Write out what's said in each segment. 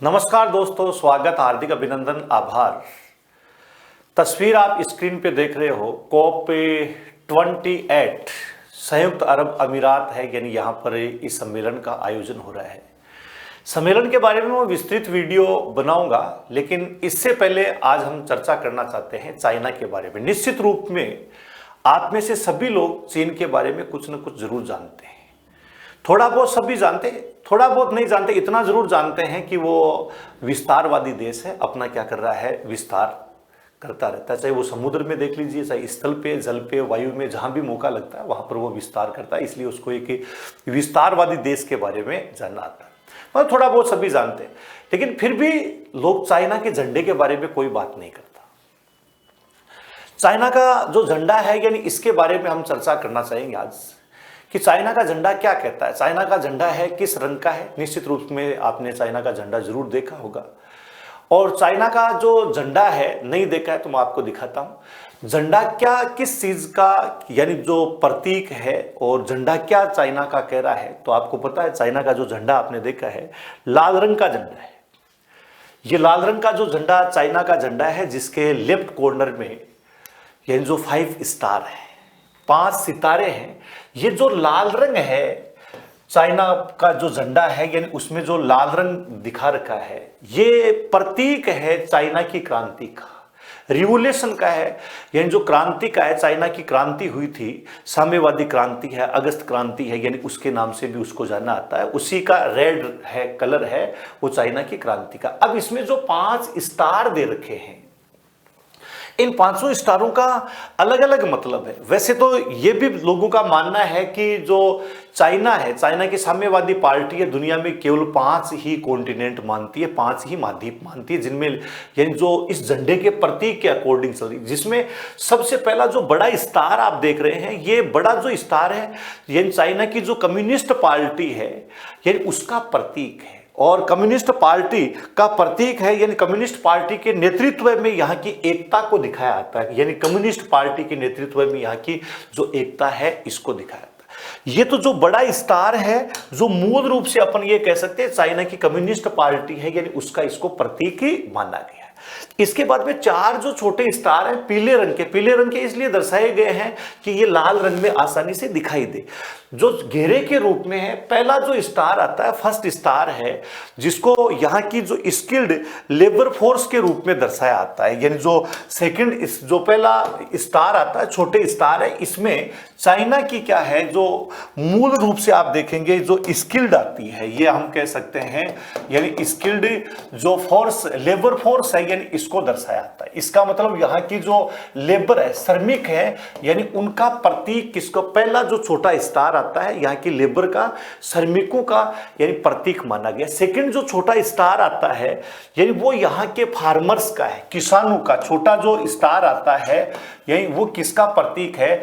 नमस्कार दोस्तों, स्वागत, हार्दिक अभिनंदन, आभार। तस्वीर आप स्क्रीन पे देख रहे हो, COP 28 संयुक्त अरब अमीरात है, यानी यहाँ पर इस सम्मेलन का आयोजन हो रहा है। सम्मेलन के बारे में मैं विस्तृत वीडियो बनाऊंगा, लेकिन इससे पहले आज हम चर्चा करना चाहते हैं चाइना के बारे में। निश्चित रूप में आप में से सभी लोग चीन के बारे में कुछ न कुछ जरूर जानते हैं। थोड़ा बहुत सभी जानते हैं, थोड़ा बहुत नहीं जानते, इतना जरूर जानते हैं कि वो विस्तारवादी देश है, अपना क्या कर रहा है, विस्तार करता रहता है। चाहे वो समुद्र में देख लीजिए, चाहे स्थल पे, जल पे, वायु में, जहां भी मौका लगता है वहां पर वो विस्तार करता है। इसलिए उसको एक विस्तारवादी देश के बारे में जानना आता है। मतलब थोड़ा बहुत सभी जानते हैं, लेकिन फिर भी लोग चाइना के झंडे के बारे में कोई बात नहीं करता। चाइना का जो झंडा है, यानी इसके बारे में हम चर्चा करना चाहेंगे आज कि चाइना का झंडा क्या कहता है, चाइना का झंडा है किस रंग का है। निश्चित रूप में आपने चाइना का झंडा जरूर देखा होगा, और चाइना का जो झंडा है, नहीं देखा है तो मैं आपको दिखाता हूं। झंडा क्या, किस चीज का, यानी जो प्रतीक है, और झंडा क्या चाइना का कह रहा है। तो आपको पता है चाइना का जो झंडा आपने देखा है, लाल रंग का झंडा है। ये लाल रंग का जो झंडा चाइना का झंडा है, जिसके लेफ्ट कॉर्नर में यानी जो 5 स्टार है, 5 सितारे हैं। ये जो लाल रंग है चाइना का जो झंडा है, यानी उसमें जो लाल रंग दिखा रखा है, ये प्रतीक है चाइना की क्रांति का, रिवोल्यूशन का है। यानी जो क्रांति का है, चाइना की क्रांति हुई थी, साम्यवादी क्रांति है, अगस्त क्रांति है, यानी उसके नाम से भी उसको जाना आता है। उसी का रेड है, कलर है वो चाइना की क्रांति का। अब इसमें जो 5 स्टार दे रखे हैं, इन 5 स्टारों का अलग अलग मतलब है। वैसे तो ये भी लोगों का मानना है कि जो चाइना है, चाइना की साम्यवादी पार्टी है, दुनिया में केवल 5 ही कॉन्टिनेंट मानती है, 5 ही महाद्वीप मानती है, जिनमें यानी जो इस झंडे के प्रतीक के अकॉर्डिंग चल रही, जिसमें सबसे पहला जो बड़ा स्टार आप देख रहे हैं, ये बड़ा जो स्टार है, यानी चाइना की जो कम्युनिस्ट पार्टी है, यानी उसका प्रतीक है। और कम्युनिस्ट पार्टी का प्रतीक है, यानी कम्युनिस्ट पार्टी के नेतृत्व में यहाँ की एकता को दिखाया जाता है। यानी कम्युनिस्ट पार्टी के नेतृत्व में यहाँ की जो एकता है, इसको दिखाया जाता है। ये तो जो बड़ा स्टार है, जो मूल रूप से अपन ये कह सकते हैं चाइना की कम्युनिस्ट पार्टी है, यानी उसका इसको प्रतीक ही माना गया है। इसके बाद में 4 जो छोटे स्टार हैं, पीले रंग के इसलिए दर्शाए गए हैं कि ये लाल रंग में आसानी से दिखाई दे। जो घेरे के रूप में है, पहला जो स्टार आता है, फर्स्ट स्टार है, जिसको यहाँ की जो स्किल्ड लेबर फोर्स के रूप में दर्शाया आता है। यानी जो सेकंड, जो पहला स्टार आता है, छोटे स्टार है, इसमें चाइना की क्या है, जो मूल रूप से आप देखेंगे जो स्किल्ड आती है, ये हम कह सकते हैं, यानी स्किल्ड जो फोर्स, लेबर फोर्स है, यानी इसको दर्शाया जाता है। इसका मतलब यहाँ की जो लेबर है, श्रमिक है, यानी उनका प्रतीक किसको, पहला जो छोटा स्टार आता है, यहाँ की लेबर का, श्रमिकों का, यानी प्रतीक माना गया। सेकंड जो छोटा स्टार आता है, यानी वो यहाँ के फार्मर्स का है, किसानों का। छोटा जो स्टार आता है, यानी वो किसका प्रतीक है,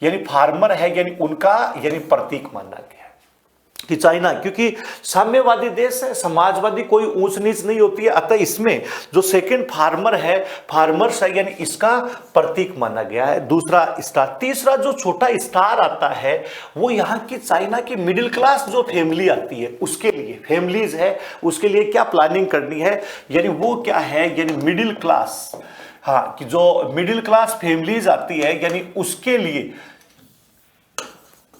यानी फार्मर है, यानी उनका, यानी प्रतीक माना गया कि चाइना, क्योंकि साम्यवादी देश है, समाजवादी, कोई ऊंच नीच नहीं होती है, अतः इसमें जो सेकंड फार्मर है, फार्मर्स है, यानी इसका प्रतीक माना गया है। दूसरा स्टार। तीसरा जो छोटा स्टार आता है, वो यहाँ की चाइना की मिडिल क्लास जो फैमिली आती है, उसके लिए, फैमिलीज है, उसके लिए क्या प्लानिंग करनी है, यानी वो क्या है, यानी मिडिल क्लास, हाँ, कि जो मिडिल क्लास फैमिलीज आती है, यानी उसके लिए,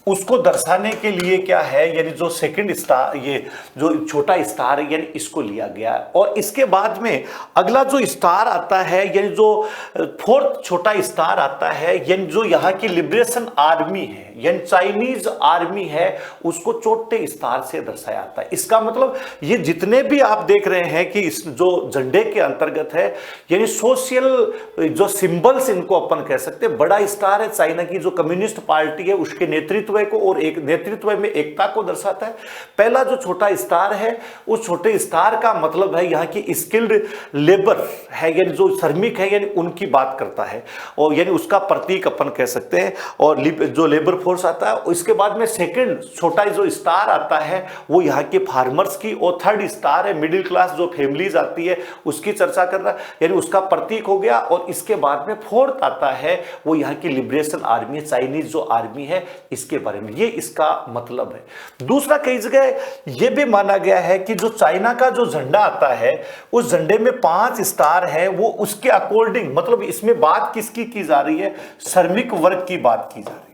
उसको दर्शाने के लिए क्या है, यानी जो सेकंड स्टार, ये जो छोटा स्टार है, यानी इसको लिया गया है। और इसके बाद में अगला जो स्टार आता है, यानी जो 4th छोटा स्टार आता है, यानी जो यहाँ की लिबरेशन आर्मी है, यानी चाइनीज आर्मी है, उसको छोटे स्टार से दर्शाया जाता है। इसका मतलब ये जितने भी आप देख रहे हैं कि इस जो झंडे के अंतर्गत है, यानी सोशल जो सिंबल्स, इनको अपन कह सकते हैं। बड़ा स्टार है, चाइना की जो कम्युनिस्ट पार्टी है, उसके नेतृत्व को और एक नेतृत्व में एकता को दर्शाता है। पहला जो छोटा स्टार है, उस छोटे स्टार का मतलब है यहाँ की स्किल्ड लेबर है, यानी जो श्रमिक है, यानी उनकी बात करता है, और यानी उसका प्रतीक अपन कह सकते हैं। और जो लेबर फोर्स आता है, इसके बाद में सेकंड छोटा जो स्टार आता है, वो यहाँ के फार्मर्स की, और 3rd स्टार है, मिडिल क्लास जो फैमिलीज आती है, उसकी चर्चा कर रहा है, यानी उसका प्रतीक हो गया। और इसके बाद में 4th आता है, वो यहाँ की लिबरेशन आर्मी, चाइनीज जो आर्मी है, इसके बारे में, ये इसका मतलब है। दूसरा, कई जगह ये भी माना गया है कि जो चाइना का जो झंडा आता है उस झंडे में 5 स्टार है, वो उसके अकॉर्डिंग, मतलब इसमें बात किसकी की जा रही है, श्रमिक वर्ग की बात की जा रही है।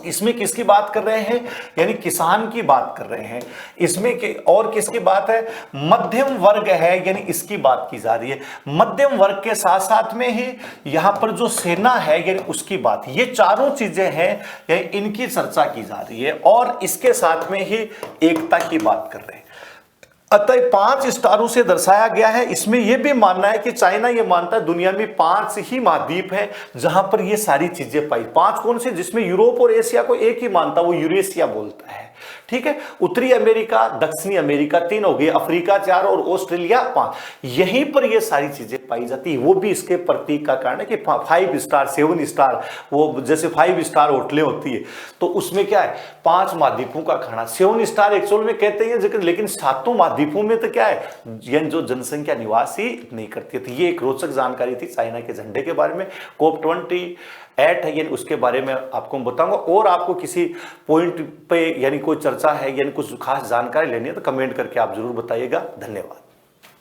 इसमें किसकी बात कर रहे हैं, यानी किसान की बात कर रहे हैं। इसमें और किसकी बात है, मध्यम वर्ग है, यानी इसकी बात की जा रही है। मध्यम वर्ग के साथ साथ में ही यहां पर जो सेना है, यानी उसकी बात, ये चारों चीजें हैं, यानी इनकी चर्चा की जा रही है और इसके साथ में ही एकता की बात कर रहे हैं। अतः 5 स्टारों से दर्शाया गया है। इसमें यह भी मानना है कि चाइना यह मानता है दुनिया में 5 ही महाद्वीप है जहां पर ये सारी चीजें पाई। 5 कौन से, जिसमें यूरोप और एशिया को एक ही मानता, वो यूरेशिया बोलता है। ठीक है, उत्तरी अमेरिका, दक्षिणी अमेरिका 3 हो गए, अफ्रीका 4 और ऑस्ट्रेलिया 5। यहीं पर ये सारी चीजें पाई जाती है। वो भी इसके प्रतीक का कारण है कि 5 स्टार 7 स्टार, वो जैसे 5 स्टार होटलें होती है तो उसमें क्या है, 5 महाद्वीपों का खाना। 7 स्टार एक्चुअल में कहते हैं, लेकिन 7 महाद्वीपों में तो क्या है, जो जनसंख्या निवास ही नहीं करती है। तो ये एक रोचक जानकारी थी चाइना के झंडे के बारे में। COP28 है, यानी उसके बारे में आपको बताऊंगा। और आपको किसी पॉइंट पे यानी कोई चर्चा है, यानी कुछ खास जानकारी लेनी है तो कमेंट करके आप जरूर बताइएगा। धन्यवाद।